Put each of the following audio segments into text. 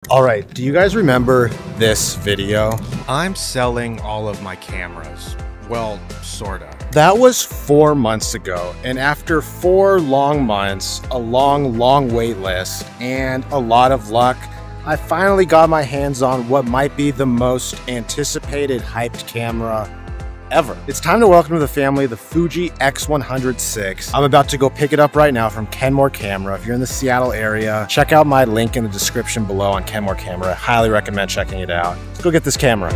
All right, do you guys remember this video? I'm selling all of my cameras. Well, sorta. That was 4 months ago, and after 4 long months, a long wait list, and a lot of luck, I finally got my hands on what might be the most anticipated hyped camera ever. It's time to welcome to the family the Fuji X100VI. I'm about to go pick it up right now from Kenmore Camera. If you're in the Seattle area, check out my link in the description below on Kenmore Camera. I highly recommend checking it out. Let's go get this camera.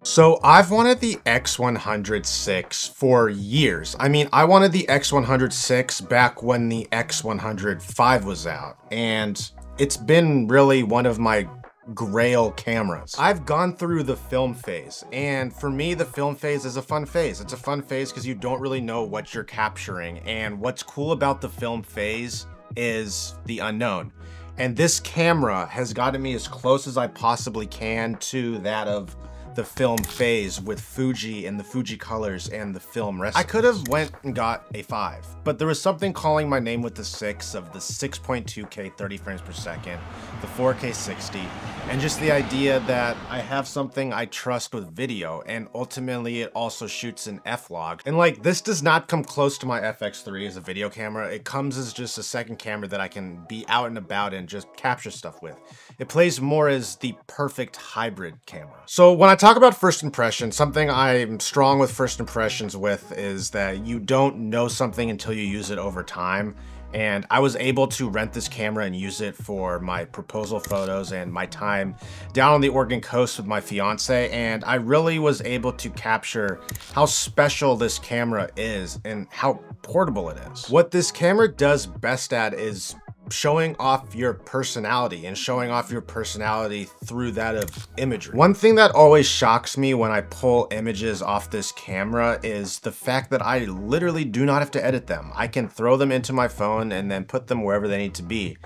So I've wanted the X100VI for years. I mean, I wanted the X100VI back when the X100V was out, and it's been really one of my grail cameras. I've gone through the film phase, and for me, the film phase is a fun phase. It's a fun phase because you don't really know what you're capturing, and what's cool about the film phase is the unknown. And this camera has gotten me as close as I possibly can to that of the film phase with Fuji and the Fuji colors and the film recipes. I could have went and got a 5, but there was something calling my name with the 6 of the 6.2K 30 frames per second, the 4K 60, and just the idea that I have something I trust with video, and ultimately it also shoots in F-Log. And like, this does not come close to my FX3 as a video camera. It comes as just a second camera that I can be out and about and just capture stuff with. It plays more as the perfect hybrid camera. So when I talk about first impressions, something I'm strong with first impressions with is that you don't know something until you use it over time. And I was able to rent this camera and use it for my proposal photos and my time down on the Oregon coast with my fiance, and I really was able to capture how special this camera is and how portable it is. What this camera does best at is showing off your personality, and showing off your personality through that of imagery. One thing that always shocks me when I pull images off this camera is the fact that I literally do not have to edit them. I can throw them into my phone and then put them wherever they need to be.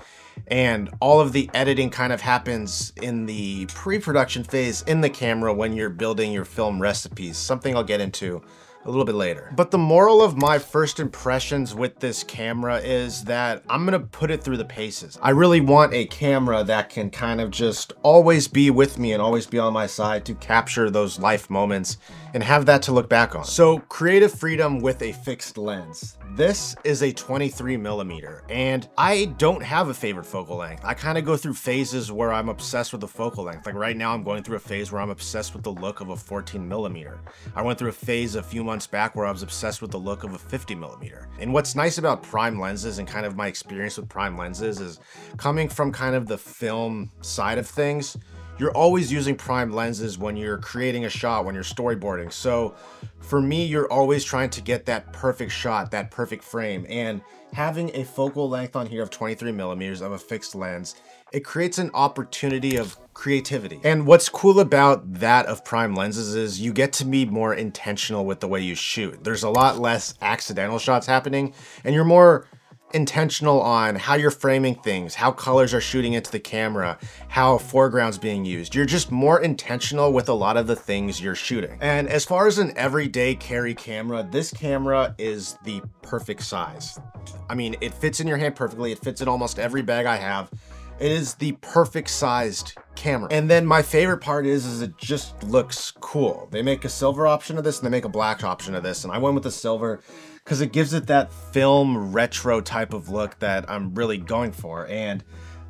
And all of the editing kind of happens in the pre-production phase in the camera when you're building your film recipes, something I'll get into a little bit later. But the moral of my first impressions with this camera is that I'm gonna put it through the paces. I really want a camera that can kind of just always be with me and always be on my side to capture those life moments and have that to look back on. So creative freedom with a fixed lens. This is a 23mm, and I don't have a favorite focal length. I kind of go through phases where I'm obsessed with the focal length. Like right now I'm going through a phase where I'm obsessed with the look of a 14mm. I went through a phase a few months back where I was obsessed with the look of a 50mm. And what's nice about prime lenses and kind of my experience with prime lenses is coming from kind of the film side of things, you're always using prime lenses when you're creating a shot, when you're storyboarding. So for me, you're always trying to get that perfect shot, that perfect frame. And having a focal length on here of 23mm of a fixed lens, it creates an opportunity of creativity. And what's cool about that of prime lenses is you get to be more intentional with the way you shoot. There's a lot less accidental shots happening, and you're more intentional on how you're framing things, how colors are shooting into the camera, how foreground's being used. You're just more intentional with a lot of the things you're shooting. And as far as an everyday carry camera, this camera is the perfect size. I mean, it fits in your hand perfectly. It fits in almost every bag I have. It is the perfect sized camera. And then my favorite part is it just looks cool. They make a silver option of this and they make a black option of this. And I went with the silver because it gives it that film retro type of look that I'm really going for. And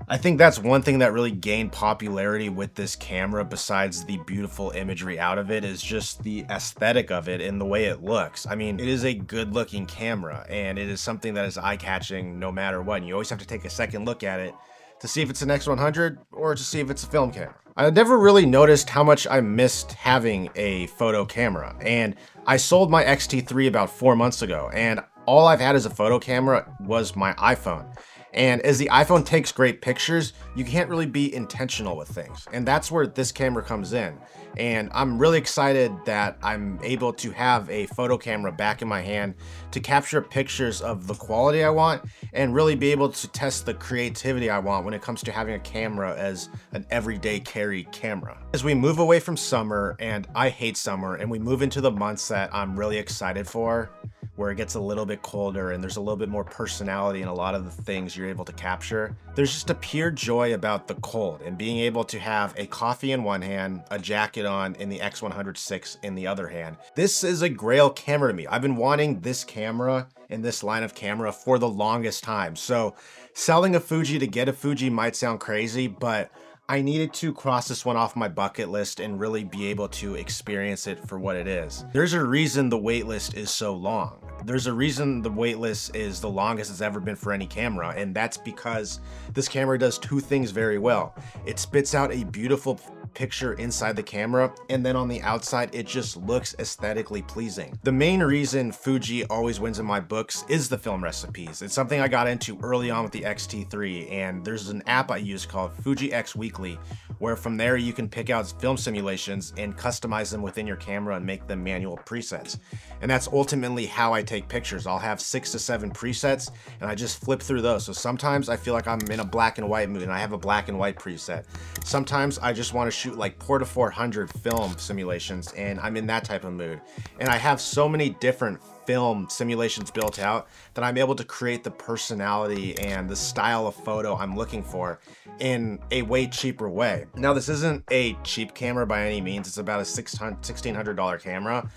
I think that's one thing that really gained popularity with this camera, besides the beautiful imagery out of it, is just the aesthetic of it and the way it looks. I mean, it is a good looking camera, and it is something that is eye-catching no matter what. And you always have to take a second look at it to see if it's an X100 or to see if it's a film camera. I never really noticed how much I missed having a photo camera, and I sold my X-T3 about 4 months ago, and all I've had as a photo camera was my iPhone. And as the iPhone takes great pictures, you can't really be intentional with things. And that's where this camera comes in. And I'm really excited that I'm able to have a photo camera back in my hand to capture pictures of the quality I want and really be able to test the creativity I want when it comes to having a camera as an everyday carry camera. As we move away from summer, and I hate summer, and we move into the months that I'm really excited for, where it gets a little bit colder and there's a little bit more personality in a lot of the things you're able to capture. There's just a pure joy about the cold and being able to have a coffee in one hand, a jacket on in the X100VI in the other hand. This is a grail camera to me. I've been wanting this camera and this line of camera for the longest time. So selling a Fuji to get a Fuji might sound crazy, but I needed to cross this one off my bucket list and really be able to experience it for what it is. There's a reason the wait list is so long. There's a reason the wait list is the longest it's ever been for any camera, and that's because this camera does two things very well. It spits out a beautiful picture inside the camera, and then on the outside it just looks aesthetically pleasing. The main reason Fuji always wins in my books is the film recipes. It's something I got into early on with the X-T3, and there's an app I use called Fuji X Weekly, where from there you can pick out film simulations and customize them within your camera and make them manual presets. And that's ultimately how I take pictures. I'll have 6 to 7 presets and I just flip through those. So sometimes I feel like I'm in a black and white mood and I have a black and white preset. Sometimes I just want to shoot like Porta 400 film simulations and I'm in that type of mood. And I have so many different film simulations built out that I'm able to create the personality and the style of photo I'm looking for in a way cheaper way. Now, this isn't a cheap camera by any means. It's about a $1,600 camera,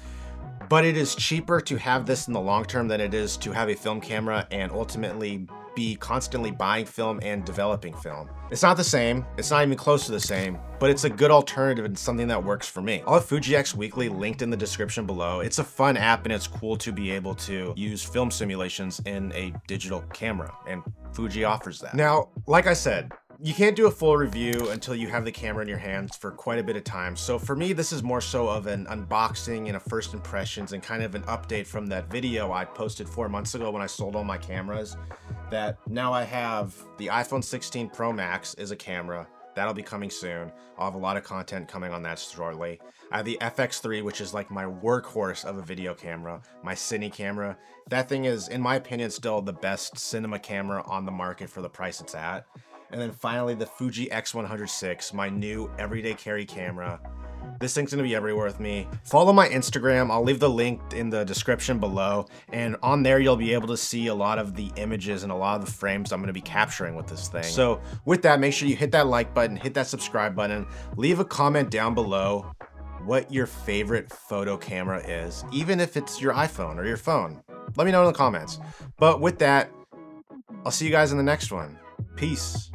but it is cheaper to have this in the long term than it is to have a film camera and ultimately be constantly buying film and developing film. It's not the same, it's not even close to the same, but it's a good alternative and something that works for me. I'll have Fuji X Weekly linked in the description below. It's a fun app and it's cool to be able to use film simulations in a digital camera, and Fuji offers that. Now, like I said, you can't do a full review until you have the camera in your hands for quite a bit of time. So for me, this is more so of an unboxing and a first impressions and kind of an update from that video I posted 4 months ago when I sold all my cameras, that now I have the iPhone 16 Pro Max as a camera. That'll be coming soon. I'll have a lot of content coming on that shortly. I have the FX3, which is like my workhorse of a video camera, my cine camera. That thing is, in my opinion, still the best cinema camera on the market for the price it's at. And then finally, the Fuji X100VI, my new everyday carry camera. This thing's gonna be everywhere with me. Follow my Instagram. I'll leave the link in the description below. And on there, you'll be able to see a lot of the images and a lot of the frames I'm gonna be capturing with this thing. So with that, make sure you hit that like button, hit that subscribe button, leave a comment down below what your favorite photo camera is, even if it's your iPhone or your phone. Let me know in the comments. But with that, I'll see you guys in the next one. Peace.